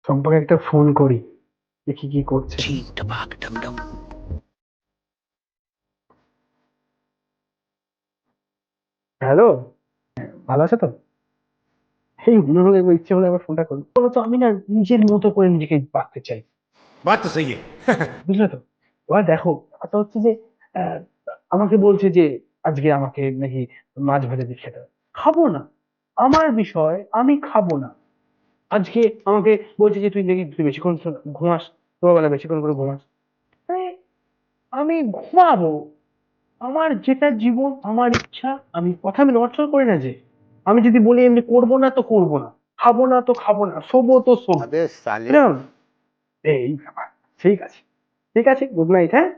চম্পাকে একটা ফোন করি, দেখি কি করছে। হ্যালো, ভালো আছে তো? এই মনে হলো একবার ইচ্ছে হলে আবার ফোনটা করি। বলতো আমি না নিজের মতো করে নিজেকে বাঁচতে চাই, बात तो सही है। বুঝলে তো? এবার দেখো, কথা হচ্ছে যে আহ, আমাকে বলছে যে আজকে আমাকে নাকি মাছ ভাজা দিয়ে খেতে হবে। খাবো না, আমার বিষয়, আমি খাবো না। আজকে আমাকে বলছে যে তুই বেশিক্ষণ ঘুমাস, সকালবেলা বেশিক্ষণ করে ঘুমাস। আরে, আমি ঘুমাবো, আমার যেটা জীবন, আমার ইচ্ছা। আমি কথা আমি নড়চড় করি না যে। আমি যদি বলি এমনি করবো না তো করবো না, খাবো না তো খাবো না, শোবো তো শোবো। अबे साले। বুঝলাম? এই ব্যাপার। ঠিক আছে, ঠিক আছে, গুড নাইট। হ্যাঁ,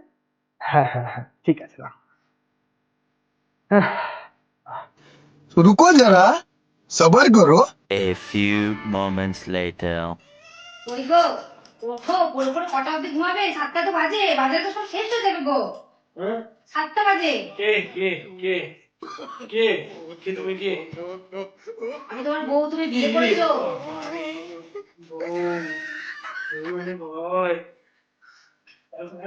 হ্যাঁ, হ্যাঁ, হ্যাঁ, ঠিক আছে, রাখ। হ্যাঁ। तो रुको जरा, सबर करो। A few moments later. ওই গো, ওঠো, পড়ে পড়ে কটা অবধি ঘুমাবে? 7টা তো বাজে, বাজারে তো সব শেষ হয়ে যাবে গো। হ্যাঁ? 7টা বাজে। কে কে কে কে কে তুমি কে? আমি তোমার বউ, তুমি বিয়ে করেছো? ভয়।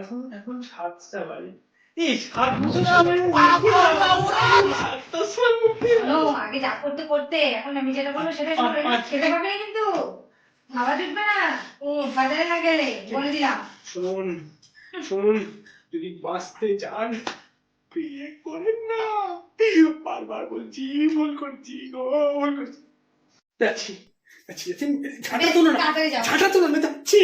এখন এখন 7টা বাজে। এই 7টা বাজে। শোনো, আগে যা করতে করতে, এখন আমি যেটা বলবো সেটা শুনবে না, খেতে পাবে না কিন্তু। খাওয়া জুটবে না বাজারে না গেলে, বলে দিলাম। শুনুন, শুনুন, যদি বাঁচতে চান বিয়ে করেন না। বারবার বলছি, ভুল করছি গো, ভুল করছি। যাচ্ছি, যাচ্ছি, যাচ্ছি। ঝাঁটা তুলো না, তাড়াতাড়ি যাও। ঝাঁটা তুলো না, যাচ্ছি।